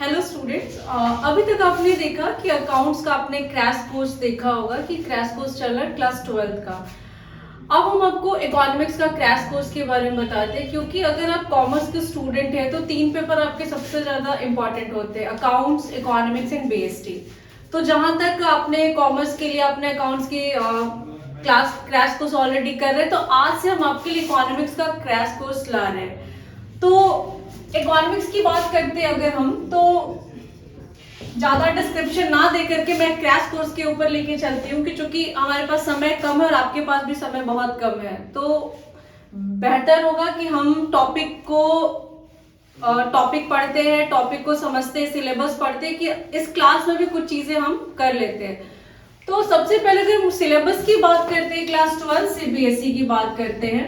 Hello students, अभी तक आपने देखा कि अकाउंट्स का आपने क्रैश कोर्स देखा होगा कि क्रैश कोर्स चल रहा है क्लास 12th का। अब हम आपको इकोनॉमिक्स का क्रैश कोर्स के बारे में बताते हैं, क्योंकि अगर आप कॉमर्स के स्टूडेंट हैं तो 3 पेपर आपके सबसे ज्यादा इंपॉर्टेंट होते हैं, अकाउंट्स, इकोनॉमिक्स एंड बीएसटी। तो जहां तक आपने कॉमर्स के लिए अपने अकाउंट्स की क्लास क्रैश कोर्स ऑलरेडी कर रहे हैं, तो आज से हम आपके लिए इकोनॉमिक्स का क्रैश कोर्स ला रहे हैं। तो इकोनॉमिक्स की बात करते हैं अगर हम, तो ज्यादा डिस्क्रिप्शन ना दे करके मैं क्रैश कोर्स के ऊपर लेके चलती हूँ कि चूंकि हमारे पास समय कम है और आपके पास भी समय बहुत कम है, तो बेहतर होगा कि हम टॉपिक पढ़ते हैं, टॉपिक को समझते हैं, सिलेबस पढ़ते हैं कि इस क्लास में भी कुछ चीजें हम कर लेते हैं। तो सबसे पहले अगर हम सिलेबस की बात करते हैं, क्लास 12 सीबीएसई की बात करते हैं,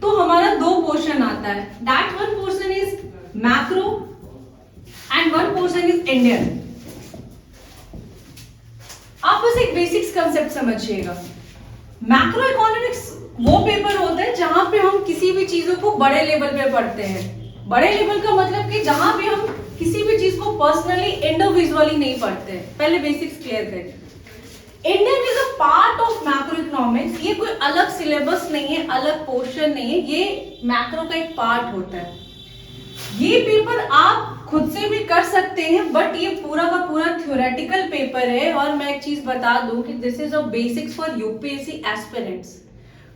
तो हमारा 2 पोर्शन आता है। That one portion is macro and one portion is Indian. आप बस एक बेसिक्स कंसेप्ट समझिएगा। मैक्रो इकोनॉमिक्स वो पेपर होता है जहां पे हम किसी भी चीजों को बड़े लेवल पे पढ़ते हैं। बड़े लेवल का मतलब कि जहां पे हम किसी भी चीज को पर्सनली इंडिविजुअली नहीं पढ़ते हैं। पहले बेसिक्स क्लियर करें। Indian is a part of macro economics. ये कोई अलग सिलेबस नहीं है, अलग पोर्शन नहीं है, ये मैक्रो का एक पार्ट होता है। ये पेपर आप खुद से भी कर सकते हैं, बट ये पूरा का पूरा थ्योरेटिकल पेपर है। और मैं एक चीज बता दूं कि this is a basics for UPSC aspirants.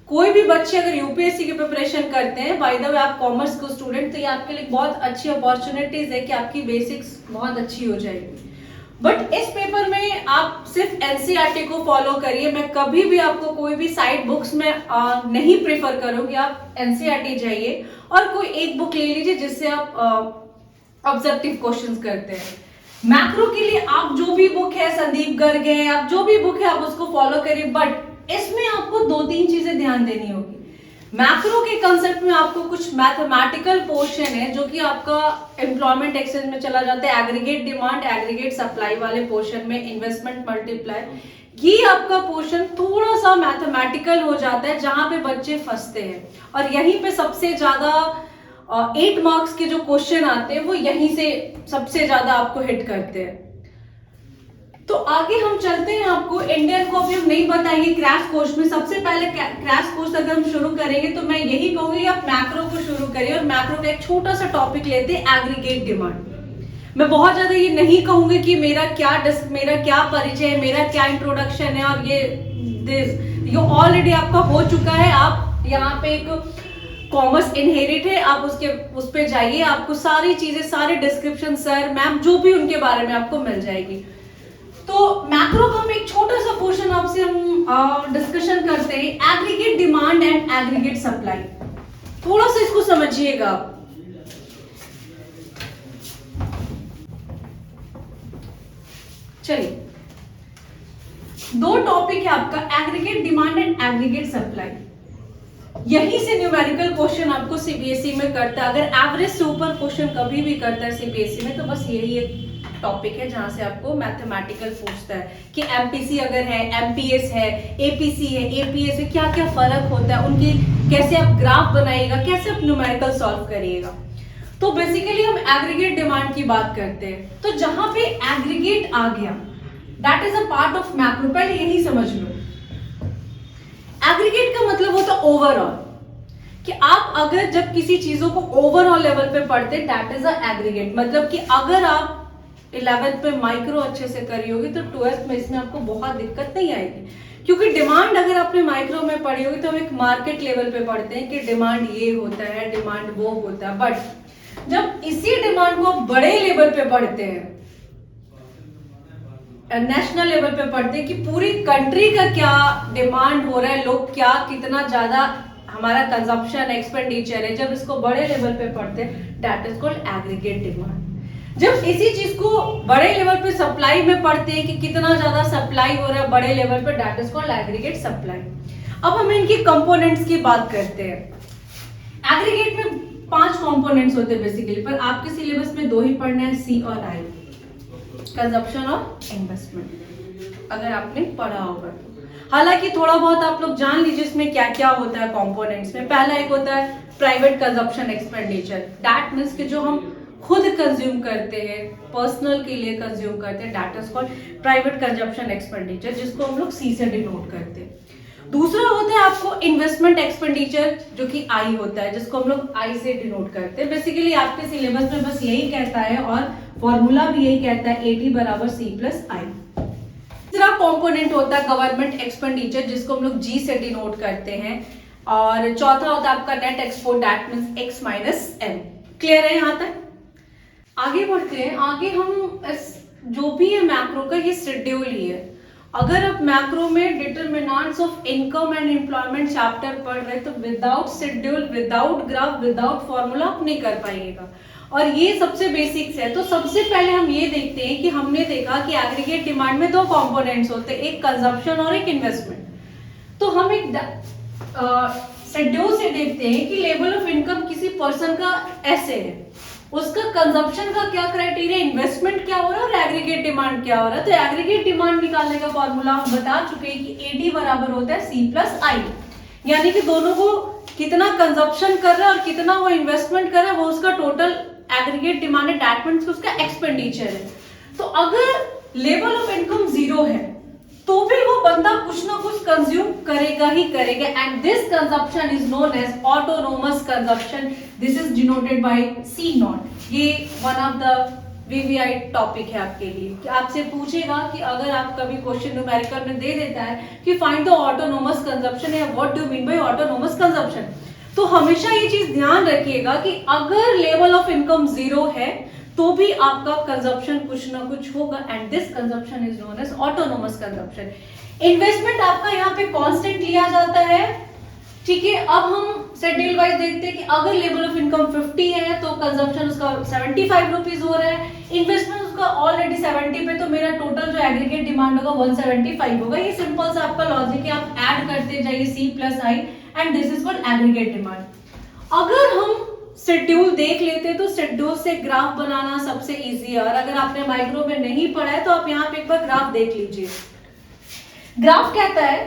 कोई भी बच्चे अगर यूपीएससी की प्रिपरेशन करते हैं, बाय द वे आप कॉमर्स को स्टूडेंट, तो ये आपके लिए बहुत अच्छी अपॉर्चुनिटीज है कि आपकी बेसिक्स बहुत अच्छी हो जाएगी। बट इस पेपर में आप सिर्फ एनसीईआरटी को फॉलो करिए। मैं कभी भी आपको कोई भी साइड बुक्स में नहीं प्रेफर करूंगी। आप एनसीईआरटी जाइए और कोई एक बुक ले लीजिए जिससे आप ऑब्जेक्टिव क्वेश्चंस करते हैं। मैक्रो के लिए आप जो भी बुक है, संदीप गर्ग है, आप जो भी बुक है आप उसको फॉलो करिए। बट इसमें आपको 2-3 चीजें ध्यान देनी होगी। मैक्रो के कंसेप्ट में आपको कुछ मैथमेटिकल पोर्शन है जो कि आपका एम्प्लॉयमेंट एक्सचेंज में चला जाता है, एग्रीगेट डिमांड, एग्रीगेट सप्लाई वाले पोर्शन में, इन्वेस्टमेंट मल्टीप्लाई। ये आपका पोर्शन थोड़ा सा मैथमेटिकल हो जाता है जहां पे बच्चे फंसते हैं, और यहीं पे सबसे ज्यादा 8 मार्क्स के जो क्वेश्चन आते हैं वो यहीं से सबसे ज्यादा आपको हिट करते हैं। तो आगे हम चलते हैं। आपको इंडियन को अभी हम नहीं बताएंगे क्रैश कोर्स में। सबसे पहले क्रैश कोर्स अगर हम शुरू करेंगे तो मैं यही कहूंगी आप मैक्रो को शुरू करिए, और मैक्रो का एक छोटा सा टॉपिक लेते हैं, एग्रीगेट डिमांड। मैं बहुत ज्यादा ये नहीं कहूंगी कि मेरा क्या परिचय है, मेरा क्या इंट्रोडक्शन है, और ये ऑलरेडी आपका हो चुका है। आप यहाँ पे एक कॉमर्स इनहेरिट है, आप उस पे जाइए, आपको सारी चीजें, सारे डिस्क्रिप्शन, सर मैम जो भी उनके बारे में आपको मिल जाएगी। तो मैक्रो का हम एक छोटा सा पोर्शन आपसे हम डिस्कशन करते हैं, aggregate demand and aggregate supply. थोड़ा सा इसको समझिएगा आप। चलिए, 2 टॉपिक है आपका, aggregate demand and aggregate supply. यहीं से न्यूमेरिकल क्वेश्चन आपको सीबीएसई में करता है। अगर एवरेज से ऊपर क्वेश्चन कभी भी करता है सीबीएसई में, तो बस यही एक टॉपिक है जहां से आपको मैथमेटिकल पूछता है कि एमपीसी अगर है, एमपीएस है, एपीसी है, एपीएस है, क्या क्या फर्क होता है, उनकी कैसे आप ग्राफ बनाइएगा, कैसे आप न्यूमेरिकल सॉल्व करिएगा। तो बेसिकली हम एग्रीगेट डिमांड की बात करते हैं। तो जहां पे एग्रीगेट आ गया, that is a part of macro. पहले यही समझ लो, एग्रीगेट का मतलब होता है ओवरऑल, कि आप अगर जब किसी चीजों को ओवरऑल लेवल पे पढ़ते, दैट इज अ एग्रीगेट। मतलब कि अगर आप 11th पे माइक्रो अच्छे से करी होगी तो 12th में इसमें आपको बहुत दिक्कत नहीं आएगी, क्योंकि डिमांड अगर आपने माइक्रो में पढ़ी होगी तो हम एक मार्केट लेवल पे पढ़ते हैं कि डिमांड ये होता है, डिमांड वो होता है। बट जब इसी डिमांड को आप बड़े लेवल पे पढ़ते हैं, नेशनल लेवल पे पढ़ते हैं कि पूरी कंट्री का क्या डिमांड हो रहा है, लोग क्या कितना ज्यादा हमारा कंजप्शन एक्सपेंडिचर है, जब इसको बड़े लेवल पे पढ़ते हैं, that is called aggregate demand. जब इसी चीज को बड़े लेवल पे सप्लाई में पढ़ते हैं कि कितना ज्यादा सप्लाई हो रहा है बड़े लेवल पे, that is called aggregate supply. अब हम इनकी कंपोनेंट्स की बात करते हैं। एग्रीगेट में 5 कंपोनेंट्स होते हैं बेसिकली, पर आपके सिलेबस में 2 ही पढ़ना है, सी और आई, कंजप्शन और इन्वेस्टमेंट, अगर आपने पढ़ा होगा तो। हालांकि थोड़ा बहुत आप लोग जान लीजिए इसमें क्या क्या होता है कंपोनेंट्स में। पहला एक होता है private consumption expenditure, that means कि जो हम खुद कंज्यूम करते हैं, पर्सनल के लिए कंज्यूम करते हैं, that is called private consumption expenditure, जिसको हम लोग सी से डिनोट करते हैं। दूसरा होता है आपको इन्वेस्टमेंट एक्सपेंडिचर, जो कि आई होता है, जिसको हम लोग आई से डिनोट करते हैं। बेसिकली आपके सिलेबस में बस यही कहता है और फॉर्मूला भी यही कहता है, एटी बराबर सी प्लस आई। तीसरा कंपोनेंट होता है गवर्नमेंट एक्सपेंडिचर, जिसको हम लोग जी से डिनोट करते हैं। और चौथा होता है आपका net export, that means X minus M. Clear है यहाँ तक? आगे बढ़ते हैं। आगे हम जो भी है मैक्रो का, ये शेड्यूल ही है। अगर आप मैक्रो में determinants of income and employment chapter पढ़ रहे तो without schedule, without graph, without formula आप नहीं कर पाइएगा। और ये सबसे बेसिक्स है। तो सबसे पहले हम ये देखते हैं कि हमने देखा कि एग्रीगेट डिमांड में दो कंपोनेंट्स होते हैं, एक कंजप्शन और एक इन्वेस्टमेंट। तो हम एक शेड्यूल से देखते हैं कि लेवल ऑफ इनकम किसी पर्सन का ऐसे है, उसका कंजप्शन का क्या क्राइटेरिया, इन्वेस्टमेंट क्या हो रहा है और एग्रीगेट डिमांड क्या हो रहा है। तो एग्रीगेट डिमांड निकालने का फॉर्मूला हम बता चुके हैं कि एडी बराबर होता है सी प्लस आई, यानी कि दोनों को कितना कंजप्शन कर रहा है और कितना वो इन्वेस्टमेंट कर रहा है, वो उसका टोटल एग्रीगेट डिमांड है, दैट मींस उसका एक्सपेंडिचर है। तो अगर लेवल ऑफ इनकम जीरो है तो भी वो बंदा कुछ ना कुछ कंज्यूम करेगा ही करेगा, and this consumption is known as autonomous consumption. This is denoted by C not. ये one of the VVI topic है आपके लिए कि आपसे पूछेगा कि अगर आप कभी क्वेश्चन न्यूमेरिकल में दे देता है कि फाइंड द ऑटोनोमस कंजप्शन या what do mean by autonomous consumption, तो हमेशा ये चीज ध्यान रखिएगा कि अगर लेवल ऑफ इनकम जीरो है तो भी आपका कंजप्शन कुछ ना कुछ होगा, and this consumption is known as autonomous consumption. Investment आपका यहाँ पे कांस्टेंट लिया जाता है, ठीक है। अब हम शेड्यूल वाइज देखते हैं कि अगर लेवल ऑफ इनकम 50 है तो कंजप्शन उसका 75 रुपीज हो रहा है, इन्वेस्टमेंट उसका ऑलरेडी 70 पे, तो मेरा टोटल जो एग्रीगेट डिमांड होगा 175 होगा। ये सिंपल सा आपका लॉजिक है, आप ऐड करते जाइए C plus I, and this is called aggregate demand. अगर हम शेड्यूल देख लेते तो शेड्यूल से ग्राफ बनाना सबसे इजी है, और अगर आपने माइक्रो में नहीं पढ़ा है तो आप यहाँ पे एक बार ग्राफ देख लीजिए। ग्राफ कहता है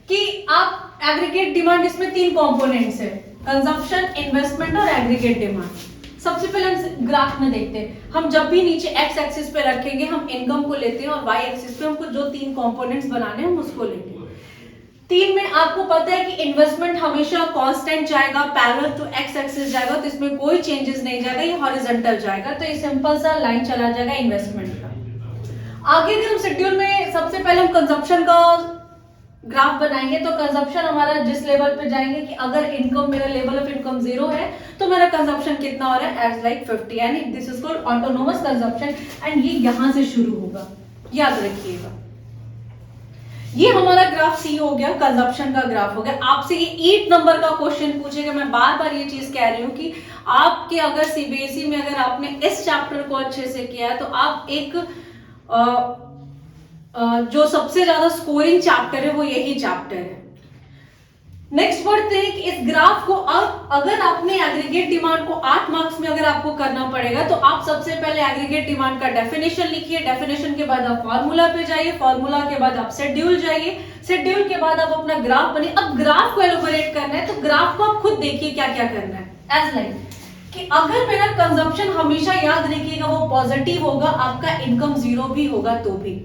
कि आप एग्रीगेट डिमांड, इसमें तीन कंपोनेंट्स है, कंजप्शन, इन्वेस्टमेंट और एग्रीगेट डिमांड। सबसे पहले हम ग्राफ में देखते हैं। हम जब भी नीचे एक्स एक्सिस पे रखेंगे हम इनकम को लेते हैं, और वाई एक्सिस पे हमको जो तीन कंपोनेंट्स बनाने हैं हम उसको लेंगे। तीन में आपको पता है कि इन्वेस्टमेंट हमेशा कांस्टेंट जाएगा, पैरेलल टू एक्स एक्सिस जाएगा, तो इसमें कोई चेंजेस नहीं जाएगा, ये हॉरिजॉन्टल जाएगा, तो ये सिंपल सा लाइन चला जाएगा इन्वेस्टमेंट का। आगे अगर हम शेड्यूल में सबसे पहले हम कंजप्शन का ग्राफ बनाएंगे तो कंजप्शन हमारा जिस लेवल पे जाएंगे कि अगर इनकम, मेरा लेवल ऑफ इनकम जीरो है तो मेरा कंजप्शन कितना हो रहा है, एज लाइक 50, यानी this is called autonomous consumption, and ये यहां से शुरू होगा, याद रखिएगा। ये हमारा ग्राफ सी हो गया, कंजप्शन का ग्राफ हो गया। आपसे ये 8 नंबर का क्वेश्चन पूछेगा। मैं बार बार ये चीज कह रही हूँ कि आपके अगर सीबीएसई में अगर आपने इस चैप्टर को अच्छे से किया है तो आप एक जो सबसे ज्यादा स्कोरिंग चैप्टर है वो यही चैप्टर है। नेक्स्ट बढ़ते हैं कि इस ग्राफ को अब अगर आपने एग्रीगेट डिमांड को 8 मार्क्स में अगर आपको करना पड़ेगा तो आप सबसे पहले एग्रीगेट डिमांड का डेफिनेशन लिखिए, डेफिनेशन के बाद आप फॉर्मूला पे जाइए, फॉर्मूला के बाद आप शेड्यूल जाइए, शेड्यूल के बाद आप अपना ग्राफ बनिए। अब ग्राफ को एलोबोरेट करना है तो ग्राफ को आप खुद देखिए क्या क्या करना है। एज लाइक कि अगर मेरा कंजप्शन हमेशा याद रखिएगा वो पॉजिटिव होगा, आपका इनकम जीरो भी होगा तो भी,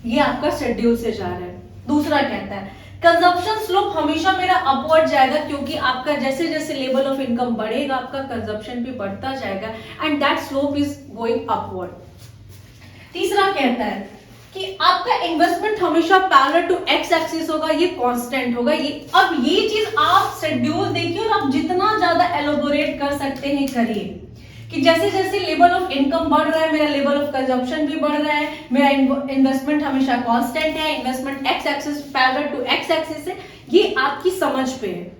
ये आपका शेड्यूल से जा रहा है। दूसरा कहता है कंजप्शन स्लोप हमेशा मेरा अपवर्ड जाएगा, क्योंकि आपका जैसे जैसे लेवल ऑफ इनकम बढ़ेगा आपका कंजप्शन भी बढ़ता जाएगा, and that slope is going upward. तीसरा कहता है कि आपका इन्वेस्टमेंट हमेशा पैरेलल टू एक्स एक्सिस होगा, ये कांस्टेंट होगा। ये अब ये चीज आप शेड्यूल देखिए और आप जितना ज्यादा एलोबोरेट कर सकते हैं करिए, कि जैसे जैसे लेवल ऑफ इनकम बढ़ रहा है मेरा लेवल ऑफ कंजप्शन भी बढ़ रहा है, मेरा इन्वेस्टमेंट हमेशा कांस्टेंट है, investment X axis parallel to X axis है। ये आपकी समझ पे है,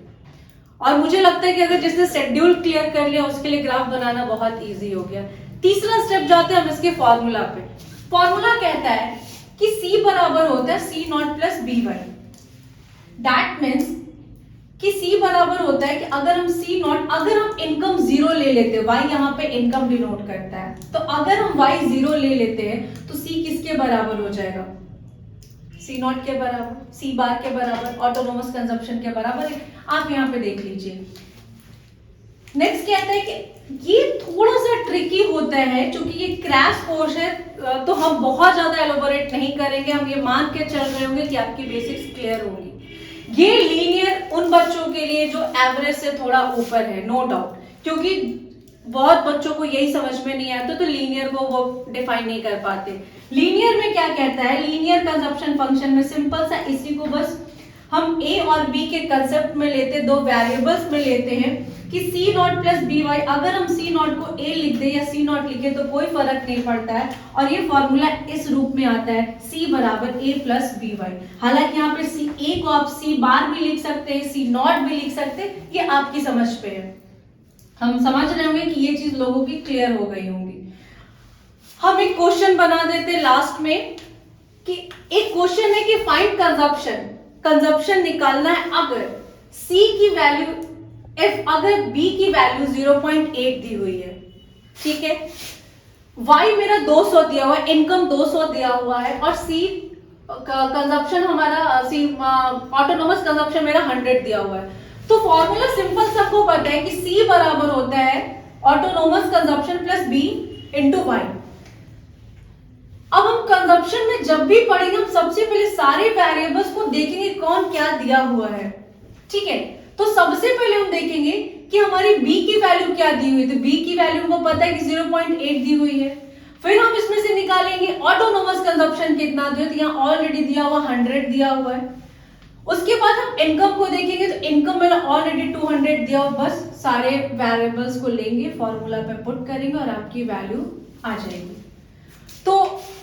और मुझे लगता है कि अगर जिसने शेड्यूल क्लियर कर लिया उसके लिए ग्राफ बनाना बहुत इजी हो गया। तीसरा स्टेप जाते हैं हम इसके फॉर्मूला पे। फॉर्मूला कहता है कि C बराबर होता है C naught plus B1। That means कि C बराबर होता है कि अगर हम C नॉट, अगर हम इनकम जीरो ले लेते हैं, Y यहाँ पे इनकम डिनोट करता है, तो अगर हम Y जीरो ले लेते हैं तो C किसके बराबर हो जाएगा, C नॉट के बराबर, C बार के बराबर, ऑटोनोमस कंजप्शन के बराबर। आप यहाँ पे देख लीजिए नेक्स्ट कहता है कि ये थोड़ा सा ट्रिकी होता है, क्योंकि ये क्रैश कोर्स है तो हम बहुत ज्यादा एलोबोरेट नहीं करेंगे, हम ये मान के चल रहे होंगे कि आपकी बेसिक्स क्लियर होंगी। ये लीनियर उन बच्चों के लिए जो एवरेज से थोड़ा ऊपर है, नो डाउट, क्योंकि बहुत बच्चों को यही समझ में नहीं आता तो लीनियर को वो डिफाइन नहीं कर पाते। लीनियर में क्या कहता है, लीनियर कंजप्शन फंक्शन में सिंपल सा इसी को बस हम a और b के कंसेप्ट में लेते, दो वेरिएबल्स में लेते हैं कि c naught plus B Y. अगर हम c नॉट को a लिख दे या c नॉट लिखे तो कोई फर्क नहीं पड़ता है, और ये फॉर्मूला इस रूप में आता है c बराबर a प्लस बी वाई। हालांकि यहाँ पे a को आप c बार भी लिख सकते हैं, c नॉट भी लिख सकते हैं, ये आपकी समझ पे है। हम समझ रहे होंगे कि ये चीज लोगों की क्लियर हो गई होंगी। हम एक क्वेश्चन बना देते लास्ट में कि एक क्वेश्चन है कि फाइंड कंजप्शन निकालना है अगर C की वैल्यू अगर B की वैल्यू 0.8 दी हुई है, ठीक है, Y मेरा 200 दिया हुआ है, इनकम 200 दिया हुआ है, और C कंजप्शन हमारा ऑटोनोमस कंजप्शन मेरा 100 दिया हुआ है। तो फॉर्मूला सिंपल सबको पता है कि C बराबर होता है autonomous consumption plus B into Y. अब हम कंजप्शन में जब भी पढ़ेंगे हम सबसे पहले सारे वेरिएबल्स को देखेंगे कौन क्या दिया हुआ है, ठीक है। तो सबसे पहले हम देखेंगे कि हमारी B की वैल्यू क्या दी हुई है, तो B की वैल्यू को पता है कि 0.8 दी हुई है। फिर हम इसमें से निकालेंगे ऑटोनोमस कंजप्शन कितना दिया, तो यहाँ ऑलरेडी दिया हुआ 100 दिया हुआ है। उसके बाद हम इनकम को देखेंगे, तो इनकम मेरा ऑलरेडी 200 दिया हुआ, बस सारे वेरिएबल्स को लेंगे, फॉर्मूला पे पुट करेंगे और आपकी वैल्यू आ जाएगी। तो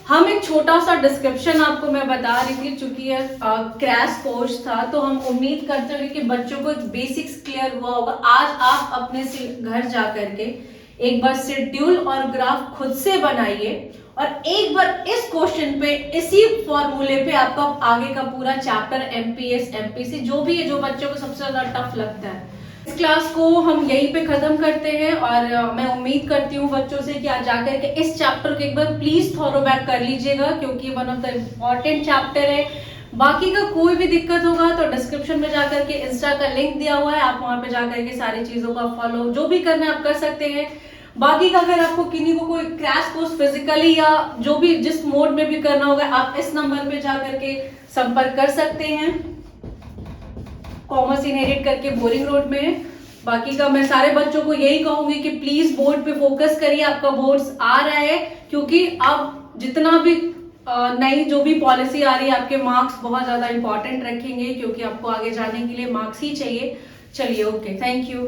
हम एक छोटा सा डिस्क्रिप्शन आपको मैं बता रही थी, चूंकि ये क्रैश कोर्स था तो हम उम्मीद करते हैं कि बच्चों को एक बेसिक्स क्लियर हुआ होगा। आज आप अपने से घर जा करके एक बार शेड्यूल और ग्राफ खुद से बनाइए और एक बार इस क्वेश्चन पे इसी फॉर्मूले पे आपका आगे का पूरा चैप्टर एमपीएस एमपीसी जो भी है, जो बच्चों को सबसे ज्यादा टफ लगता है, इस क्लास को हम यहीं पे खत्म करते हैं। और मैं उम्मीद करती हूँ बच्चों से कि आज जाकर के इस चैप्टर को एक बार प्लीज थॉरो बैक कर लीजिएगा, क्योंकि one of the important chapter है। बाकी का कोई भी दिक्कत होगा तो डिस्क्रिप्शन में जाकर के इंस्टा का लिंक दिया हुआ है, आप वहां पे जाकर के सारी चीजों का फॉलो जो भी करना है आप कर सकते हैं। बाकी का अगर आपको किन्हीं को कोई क्रैश कोर्स फिजिकली या जो भी जिस मोड में भी करना होगा आप इस नंबर पे जाकर के संपर्क कर सकते हैं। कॉमर्स इनहेरिट करके बोरिंग रोड में है। बाकी का मैं सारे बच्चों को यही कहूंगी कि प्लीज बोर्ड पे फोकस करिए, आपका बोर्ड्स आ रहा है, क्योंकि अब जितना भी नई जो भी पॉलिसी आ रही है आपके मार्क्स बहुत ज्यादा इंपॉर्टेंट रखेंगे, क्योंकि आपको आगे जाने के लिए मार्क्स ही चाहिए। चलिए, ओके, थैंक यू।